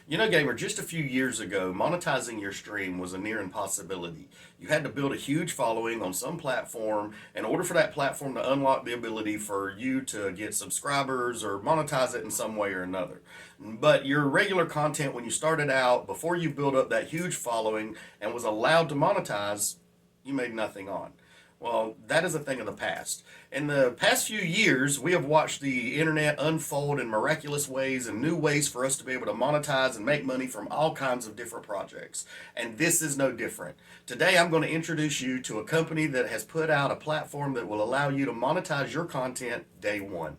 You know, Gamer, just a few years ago, monetizing your stream was a near impossibility. You had to build a huge following on some platform in order for that platform to unlock the ability for you to get subscribers or monetize it in some way or another. But your regular content, when you started out, before you built up that huge following and was allowed to monetize, you made nothing on. Well, that is a thing of the past. In the past few years, we have watched the internet unfold in miraculous ways and new ways for us to be able to monetize and make money from all kinds of different projects. And this is no different. Today, I'm going to introduce you to a company that has put out a platform that will allow you to monetize your content day one.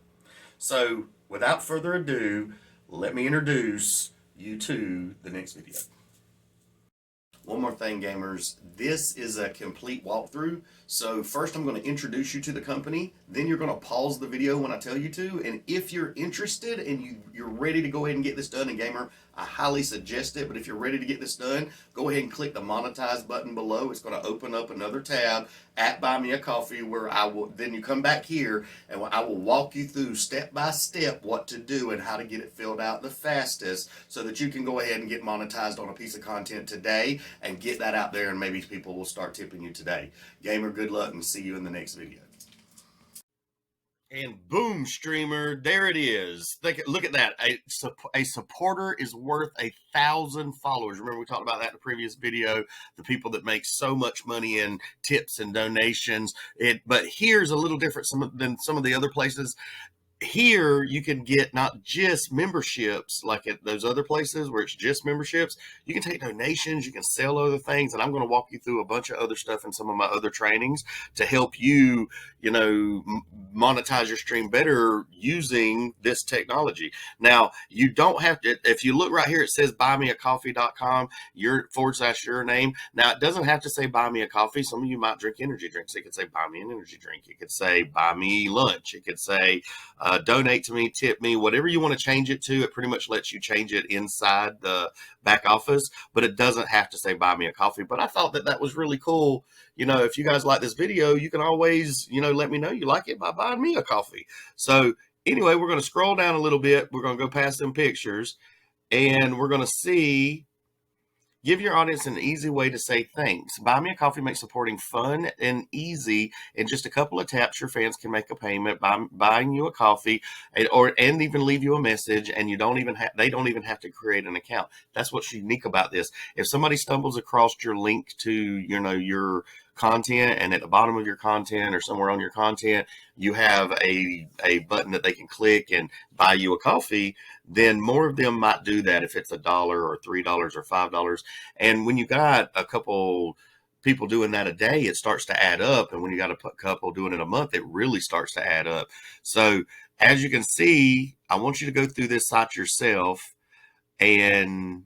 So, without further ado, let me introduce you to the next video. One more thing, gamers. This is a complete walkthrough. So first I'm going to introduce you to the company. Then you're going to pause the video when I tell you to. And if you're interested and you're ready to go ahead and get this done, and Gamer, I highly suggest it. But if you're ready to get this done, go ahead and click the Monetize button below. It's going to open up another tab at Buy Me a Coffee, where I will, then you come back here and I will walk you through step by step what to do and how to get it filled out the fastest so that you can go ahead and get monetized on a piece of content today and get that out there, and maybe people will start tipping you today. Gamer, good luck and see you in the next video. And boom, streamer, there it is. Look at that. A supporter is worth 1,000 followers. Remember, we talked about that in the previous video, the people that make so much money in tips and donations. But here's a little different than some of the other places. Here you can get not just memberships like at those other places where it's just memberships. You can take donations, you can sell other things, and I'm going to walk you through a bunch of other stuff in some of my other trainings to help you, monetize your stream better using this technology. Now, you don't have to, if you look right here, it says buymeacoffee.com, your name. Now, it doesn't have to say buy me a coffee. Some of you might drink energy drinks. It could say buy me an energy drink. It could say buy me lunch. It could say donate to me, tip me, whatever you want to change it to. It pretty much lets you change it inside the back office, but it doesn't have to say buy me a coffee. But I thought that was really cool. If you guys like this video, you can always, let me know you like it by buying me a coffee. So anyway, we're going to scroll down a little bit. We're going to go past them pictures, and we're going to see. Give your audience an easy way to say thanks. Buy Me a Coffee makes supporting fun and easy. In just a couple of taps, your fans can make a payment by buying you a coffee, and even leave you a message. And they don't even have to create an account. That's what's unique about this. If somebody stumbles across your link to your content, and at the bottom of your content or somewhere on your content you have a button that they can click and buy you a coffee, then more of them might do that if it's $1 or $3 or $5. And when you got a couple people doing that a day, it starts to add up. And when you got a couple doing it a month, it really starts to add up. So as you can see, I want you to go through this site yourself, and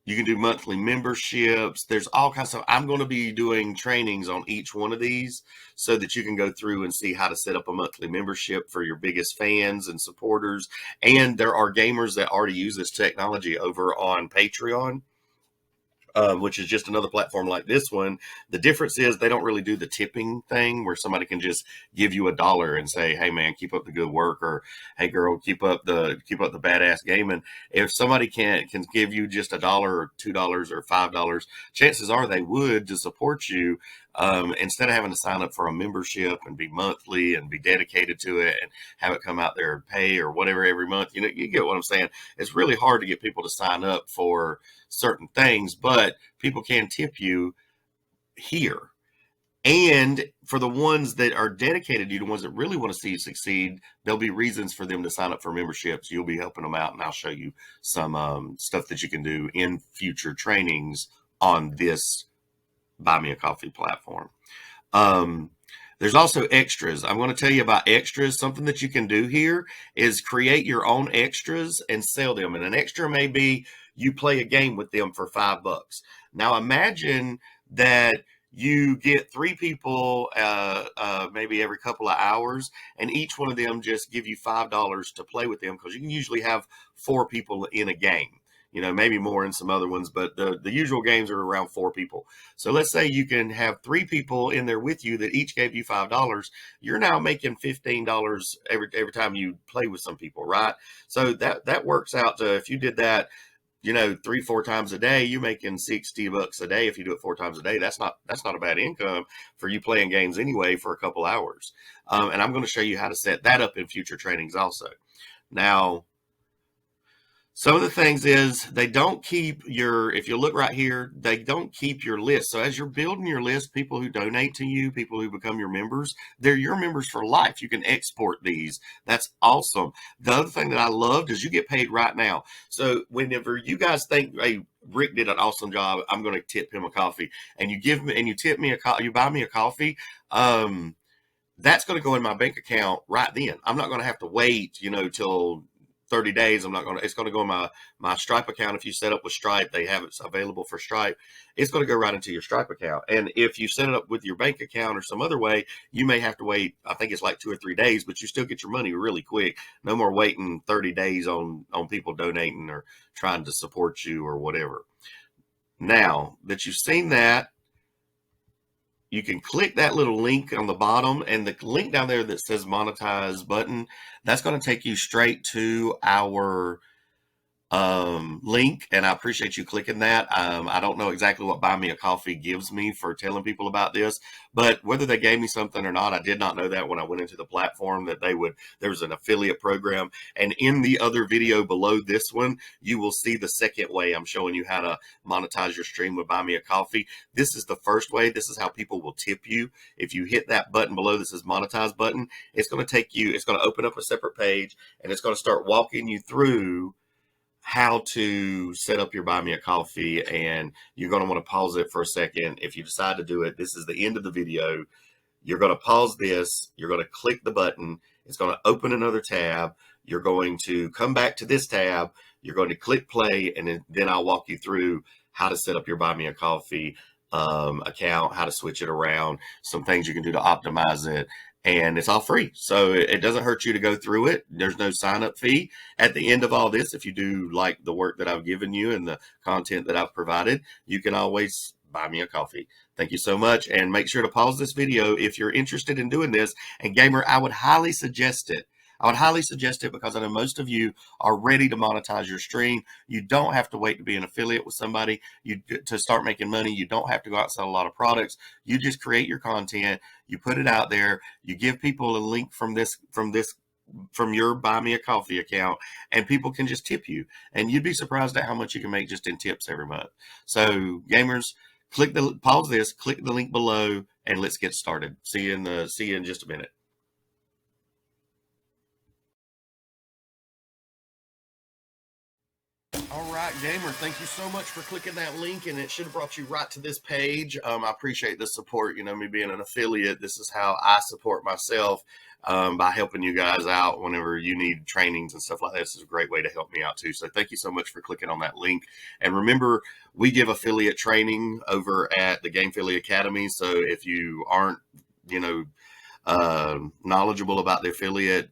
you can do monthly memberships. There's all kinds of, I'm going to be doing trainings on each one of these so that you can go through and see how to set up a monthly membership for your biggest fans and supporters. And there are gamers that already use this technology over on Patreon, which is just another platform like this one. The difference is they don't really do the tipping thing where somebody can just give you $1 and say, hey man, keep up the good work, or hey girl, keep up the badass gaming. If somebody can give you just $1 or $2 or $5, chances are they would to support you, instead of having to sign up for a membership and be monthly and be dedicated to it and have it come out their pay or whatever every month. You get what I'm saying? It's really hard to get people to sign up for certain things, but people can tip you here. And for the ones that are dedicated to you, the ones that really want to see you succeed, there'll be reasons for them to sign up for memberships. You'll be helping them out, and I'll show you some stuff that you can do in future trainings on this Buy Me a Coffee platform. There's also extras. I'm going to tell you about extras. Something that you can do here is create your own extras and sell them. And an extra may be you play a game with them for $5. Now imagine that you get 3 people maybe every couple of hours, and each one of them just give you $5 to play with them, because you can usually have 4 people in a game. Maybe more in some other ones, but the usual games are around 4 people. So let's say you can have 3 people in there with you that each gave you $5. You're now making $15 every time you play with some people, right? So that works out to, if you did that you know, 3-4 times a day, you're making $60 a day. If you do it 4 times a day, that's not a bad income for you playing games anyway for a couple hours. And I'm going to show you how to set that up in future trainings also. Now, some of the things is they don't keep your, if you look right here, they don't keep your list. So as you're building your list, people who donate to you, people who become your members, they're your members for life. You can export these. That's awesome. The other thing that I loved is you get paid right now. So whenever you guys think, hey, Rick did an awesome job, I'm going to tip him a coffee, and you give me, and you tip me you buy me a coffee, that's going to go in my bank account right then. I'm not going to have to wait, you know, till 30 days. It's going to go in my Stripe account. If you set up with Stripe, they have it available for Stripe. It's going to go right into your Stripe account. And if you set it up with your bank account or some other way, you may have to wait, I think it's like 2 or 3 days, but you still get your money really quick. No more waiting 30 days on people donating or trying to support you or whatever. Now that you've seen that, you can click that little link on the bottom, and the link down there that says Monetize Button, that's going to take you straight to our link, and I appreciate you clicking that. I don't know exactly what Buy Me a Coffee gives me for telling people about this, but whether they gave me something or not, I did not know that when I went into the platform that there was an affiliate program. And in the other video below this one, you will see the second way I'm showing you how to monetize your stream with Buy Me a Coffee. This is the first way. This is how people will tip you. If you hit that button below that says Monetize Button, it's going to open up a separate page, and it's going to start walking you through how to set up your Buy Me a Coffee. And you're going to want to pause it for a second. If you decide to do it, this is the end of the video. You're going to pause this. You're going to click the button. It's going to open another tab. You're going to come back to this tab. You're going to click play, and then I'll walk you through how to set up your Buy Me a Coffee account, how to switch it around, some things you can do to optimize it. And it's all free. So it doesn't hurt you to go through it. There's no sign up fee. At the end of all this, if you do like the work that I've given you and the content that I've provided, you can always buy me a coffee. Thank you so much. And make sure to pause this video if you're interested in doing this. And Gamer, I would highly suggest it. I would highly suggest it because I know most of you are ready to monetize your stream. You don't have to wait to be an affiliate with somebody to start making money. You don't have to go out and sell a lot of products. You just create your content, you put it out there, you give people a link from your Buy Me a Coffee account, and people can just tip you. And you'd be surprised at how much you can make just in tips every month. So gamers, pause this, click the link below, and let's get started. See you in just a minute. All right, Gamer, thank you so much for clicking that link, and it should have brought you right to this page. I appreciate the support. You know, me being an affiliate, this is how I support myself, by helping you guys out whenever you need trainings and stuff like that. This is a great way to help me out too. So thank you so much for clicking on that link. And remember, we give affiliate training over at the gamefilli Academy. So if you aren't, you know, knowledgeable about the affiliate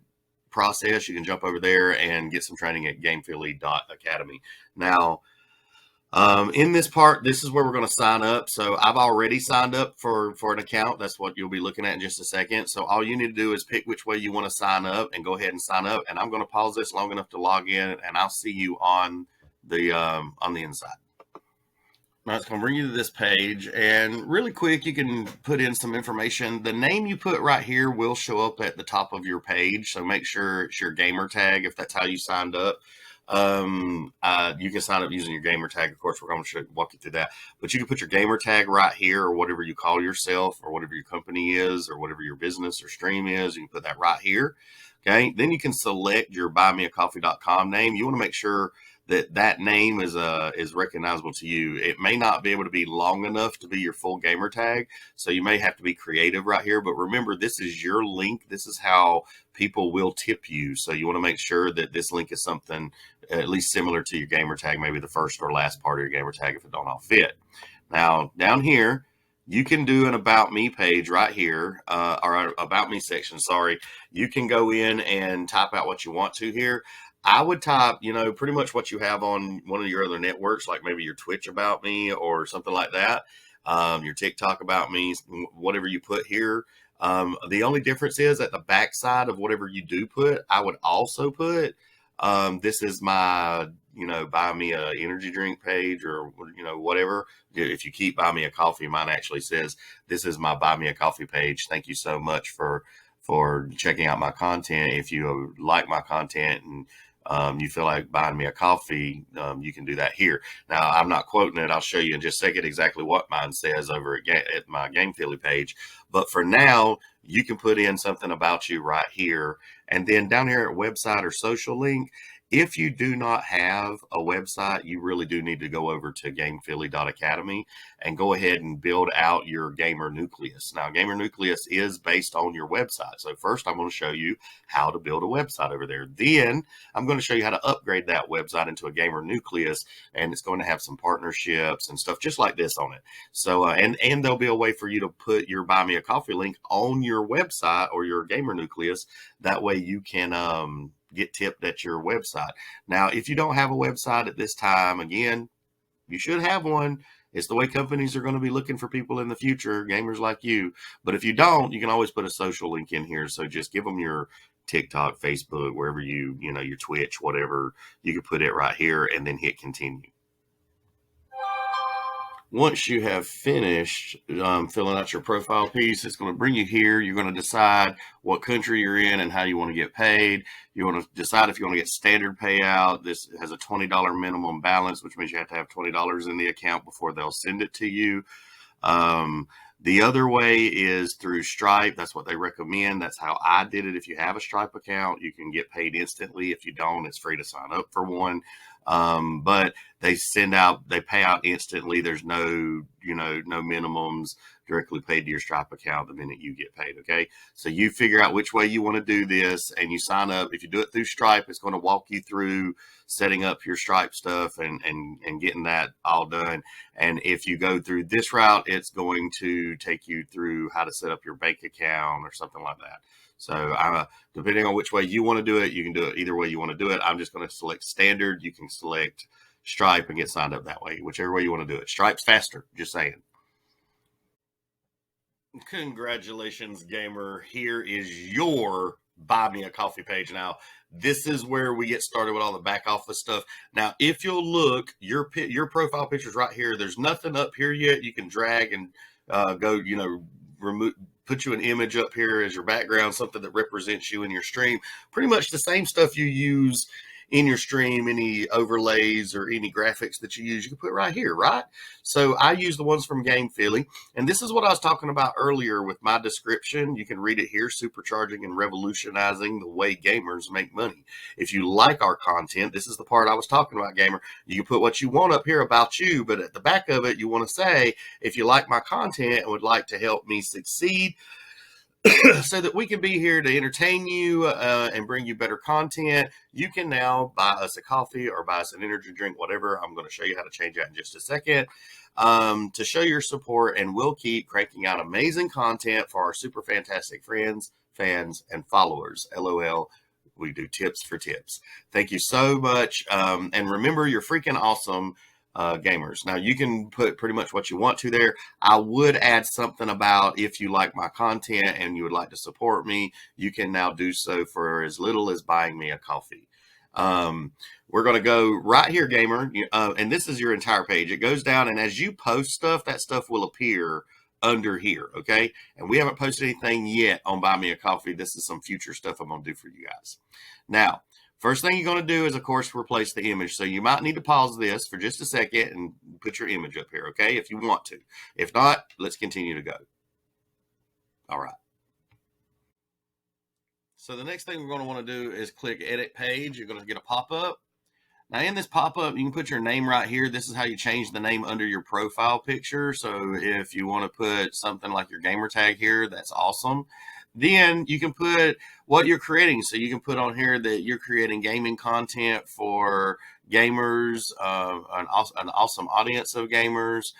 process, you can jump over there and get some training at gamefilli.academy. Now, in this part, this is where we're going to sign up. So I've already signed up for an account. That's what you'll be looking at in just a second. So all you need to do is pick which way you want to sign up and go ahead and sign up. And I'm going to pause this long enough to log in, and I'll see you on the inside. Now it's going to bring you to this page, and really quick, you can put in some information. The name you put right here will show up at the top of your page, so make sure it's your gamer tag if that's how you signed up. You can sign up using your gamer tag. Of course, we're going to walk you through that, but you can put your gamer tag right here, or whatever you call yourself, or whatever your company is, or whatever your business or stream is. You can put that right here. Okay, then you can select your buymeacoffee.com name. You want to make sure that name is recognizable to you. It may not be able to be long enough to be your full gamer tag, so you may have to be creative right here. But remember, this is your link. This is how people will tip you. So you want to make sure that this link is something at least similar to your gamer tag, maybe the first or last part of your gamer tag if it don't all fit. Now, down here, you can do an About Me page right here, or About Me section, sorry. You can go in and type out what you want to here. I would type, you know, pretty much what you have on one of your other networks, like maybe your Twitch About Me or something like that, your TikTok About Me, whatever you put here. The only difference is at the backside of whatever you do put, I would also put, this is my, buy me a energy drink page or, whatever. If you keep buy me a coffee, mine actually says, this is my buy me a coffee page. Thank you so much for checking out my content. If you like my content and you feel like buying me a coffee, you can do that here. Now, I'm not quoting it. I'll show you in just a second exactly what mine says over at my Game Philly page. But for now, you can put in something about you right here. And then down here at website or social link, if you do not have a website, you really do need to go over to gamefilli.academy and go ahead and build out your Gamer Nucleus. Now, Gamer Nucleus is based on your website. So first, I'm going to show you how to build a website over there. Then I'm going to show you how to upgrade that website into a Gamer Nucleus, and it's going to have some partnerships and stuff just like this on it. So, and there'll be a way for you to put your Buy Me a Coffee link on your website or your Gamer Nucleus. That way you can get tipped at your website. Now, if you don't have a website at this time, again, you should have one. It's the way companies are going to be looking for people in the future, gamers like you. But if you don't, you can always put a social link in here. So just give them your TikTok, Facebook, wherever your Twitch, whatever. You can put it right here and then hit continue. Once you have finished filling out your profile piece, it's going to bring you here. You're going to decide what country you're in and how you want to get paid. You want to decide if you want to get standard payout. This has a $20 minimum balance, which means you have to have $20 in the account before they'll send it to you. The other way is through Stripe. That's what they recommend. That's how I did it. If you have a Stripe account, you can get paid instantly. If you don't, it's free to sign up for one. But they pay out instantly. There's no minimums, directly paid to your Stripe account the minute you get paid. Okay. So you figure out which way you want to do this and you sign up. If you do it through Stripe, it's going to walk you through setting up your Stripe stuff and getting that all done. And if you go through this route, it's going to take you through how to set up your bank account or something like that. So depending on which way you want to do it, you can do it either way you want to do it. I'm just going to select standard. You can select Stripe and get signed up that way, whichever way you want to do it. Stripe's faster, just saying. Congratulations, gamer. Here is your Buy Me a Coffee page. Now, this is where we get started with all the back office stuff. Now, if you'll look, your profile picture's right here. There's nothing up here yet. You can drag and go, remove, put you an image up here as your background, something that represents you in your stream. Pretty much the same stuff you use in your stream, any overlays or any graphics that you use, you can put right here, right? So I use the ones from Game Philly. And this is what I was talking about earlier with my description. You can read it here, supercharging and revolutionizing the way gamers make money. If you like our content, this is the part I was talking about, gamer. You can put what you want up here about you, but at the back of it, you want to say, if you like my content and would like to help me succeed, so that we can be here to entertain you and bring you better content, you can now buy us a coffee or buy us an energy drink, whatever. I'm going to show you how to change that in just a second to show your support, and we'll keep cranking out amazing content for our super fantastic friends, fans, and followers. LOL. We do tips for tips. Thank you so much. And remember, you're freaking awesome. Gamers. Now you can put pretty much what you want to there. I would add something about if you like my content and you would like to support me, you can now do so for as little as buying me a coffee. We're going to go right here, gamer, and this is your entire page. It goes down, and as you post stuff, that stuff will appear under here, okay? And we haven't posted anything yet on Buy Me a Coffee. This is some future stuff I'm going to do for you guys. Now, first thing you're going to do is, of course, replace the image. So you might need to pause this for just a second and put your image up here, okay, if you want to. If not, let's continue to go. All right. So the next thing we're going to want to do is click Edit Page. You're going to get a pop-up. Now, in this pop-up, you can put your name right here. This is how you change the name under your profile picture. So if you want to put something like your gamer tag here, that's awesome. Then you can put what you're creating. So you can put on here that you're creating gaming content for gamers, an awesome audience of gamers,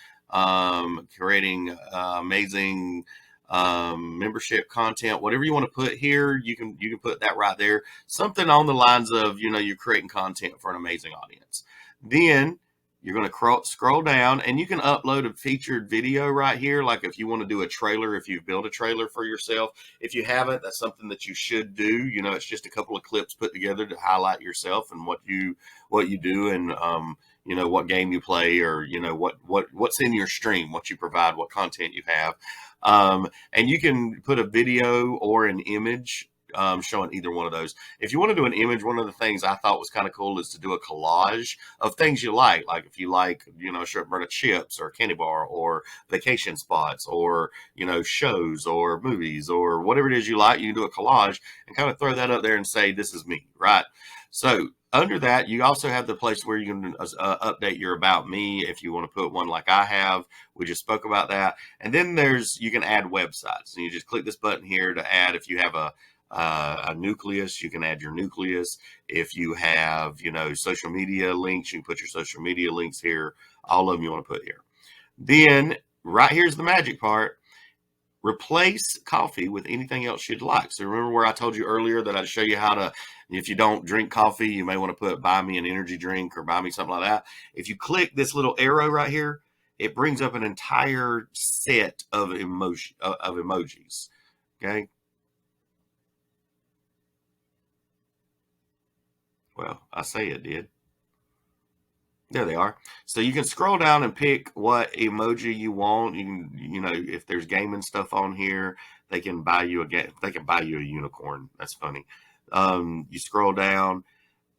creating amazing membership content. Whatever you want to put here, you can put that right there. Something on the lines of, you're creating content for an amazing audience. Then You're going to scroll down, and you can upload a featured video right here. Like if you want to do a trailer, if you've built a trailer for yourself. If you haven't, that's something that you should do. You know, it's just a couple of clips put together to highlight yourself and what you do, and you know, what game you play, or you know, what's in your stream, what you provide, what content you have. And you can put a video or an image showing either one of those. If you want to do an image, one of the things I thought was kind of cool is to do a collage of things you like. Like if you like, you know, short burn of chips or candy bar or vacation spots or, you know, shows or movies or whatever it is you like, you can do a collage and kind of throw that up there and say, this is me, right? So under that, you also have the place where you can update your about me if you want to put one like I have. We just spoke about that. And then you can add websites. And you just click this button here to add. If you have a nucleus, you can add your nucleus. If you have, you know, social media links, you can put your social media links here. All of them you want to put here. Then right here's the magic part. Replace coffee with anything else you'd like. So remember where I told you earlier that I'd show you how to, if you don't drink coffee, you may want to put buy me an energy drink or buy me something like that. If you click this little arrow right here, it brings up an entire set of emojis. Okay. Well, I say it did. There they are. So you can scroll down and pick what emoji you want. You can, you know, if there's gaming stuff on here, they can buy you they can buy you a unicorn. That's funny. You scroll down.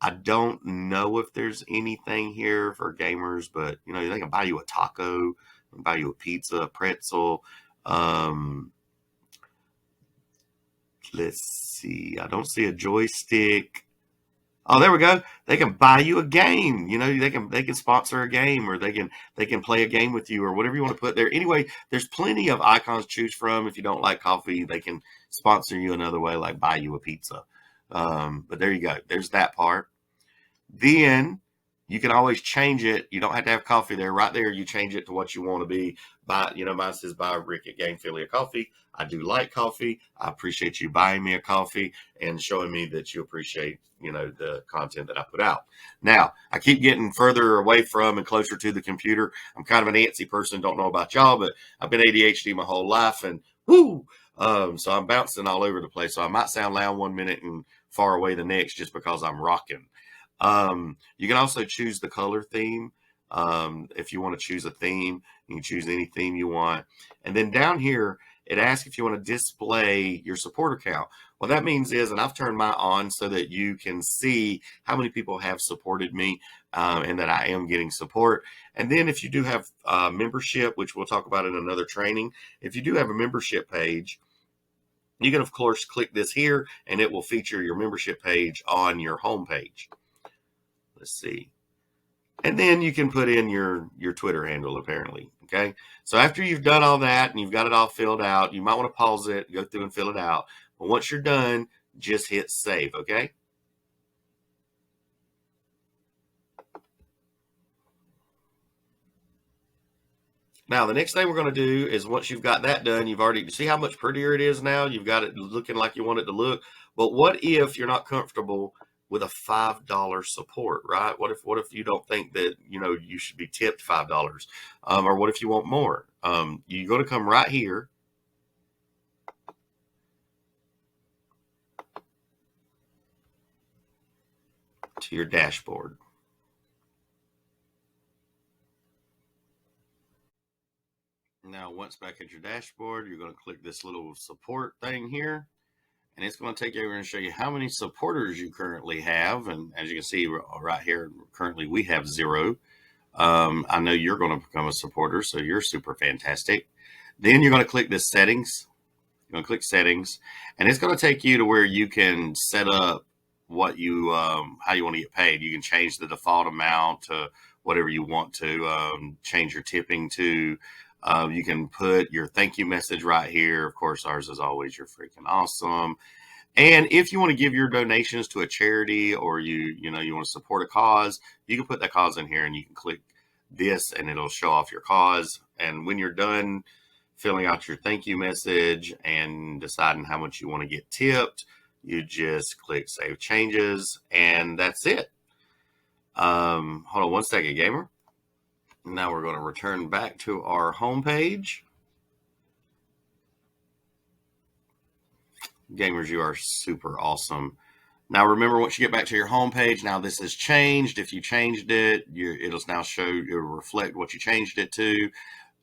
I don't know if there's anything here for gamers, but you know, they can buy you a taco, buy you a pizza, a pretzel. Let's see. I don't see a joystick. Oh, there we go. They can buy you a game. You know, they can sponsor a game, or they can play a game with you, or whatever you want to put there. Anyway, there's plenty of icons to choose from. If you don't like coffee, they can sponsor you another way, like buy you a pizza. But there you go. There's that part. Then you can always change it. You don't have to have coffee there. Right there, you change it to what you want to be. You know, mine says buy Rick at Gamefilli a coffee. I do like coffee. I appreciate you buying me a coffee and showing me that you appreciate, you know, the content that I put out. Now, I keep getting further away from and closer to the computer. I'm kind of an antsy person. Don't know about y'all, but I've been ADHD my whole life, and whoo! So I'm bouncing all over the place. So I might sound loud one minute and far away the next, just because I'm rocking. You can also choose the color theme. If you want to choose a theme, you can choose any theme you want. And then down here, it asks if you want to display your supporter count. What that means is, and I've turned mine on so that you can see how many people have supported me, and that I am getting support. And then if you do have membership, which we'll talk about in another training, if you do have a membership page, you can, of course, click this here, and it will feature your membership page on your home page. Let's see. And then you can put in your Twitter handle, apparently. Okay. So after you've done all that and you've got it all filled out, you might want to pause it, go through and fill it out. But once you're done, just hit save. Okay. Now, the next thing we're going to do is, once you've got that done, you've already, see how much prettier it is now? You've got it looking like you want it to look. But what if you're not comfortable with a $5 support, right? What if you don't think that, you know, you should be tipped $5? Or what if you want more? You're going to come right here to your dashboard. Now, once back at your dashboard, you're going to click this little support thing here, and it's going to take you over and show you how many supporters you currently have. And as you can see right here, currently we have 0. I know you're going to become a supporter, so you're super fantastic. Then you're going to click this settings. You're going to click settings, and it's going to take you to where you can set up what you how you want to get paid. You can change the default amount to whatever you want to, change your tipping to. You can put your thank you message right here. Of course, ours is always "you're freaking awesome." And if you want to give your donations to a charity, or you want to support a cause, you can put that cause in here, and you can click this and it'll show off your cause. And when you're done filling out your thank you message and deciding how much you want to get tipped, you just click save changes, and that's it. Hold on one second, gamer. Now we're going to return back to our home page. Gamers, you are super awesome. Now remember, once you get back to your home page, now this has changed. If you changed it, it'll now show, it'll reflect what you changed it to.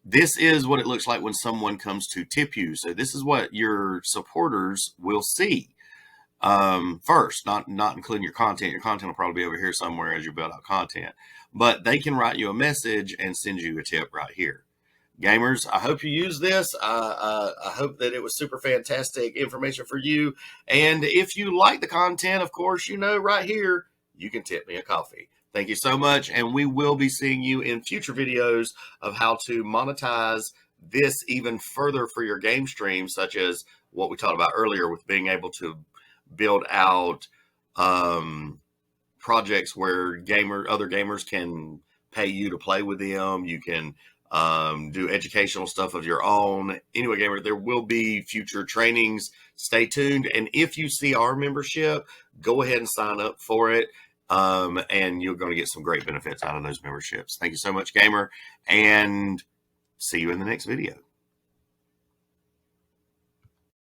This is what it looks like when someone comes to tip you. So this is what your supporters will see. First, not including your content. Your content will probably be over here somewhere as you build out content. But they can write you a message and send you a tip right here. Gamers, I hope you use this. I hope that it was super fantastic information for you. And if you like the content, of course, you know right here, you can tip me a coffee. Thank you so much. And we will be seeing you in future videos of how to monetize this even further for your game stream, such as what we talked about earlier with being able to build out projects where other gamers can pay you to play with them. You can do educational stuff of your own. Anyway, gamer, there will be future trainings. Stay tuned. And if you see our membership, go ahead and sign up for it. And you're going to get some great benefits out of those memberships. Thank you so much, gamer, and see you in the next video.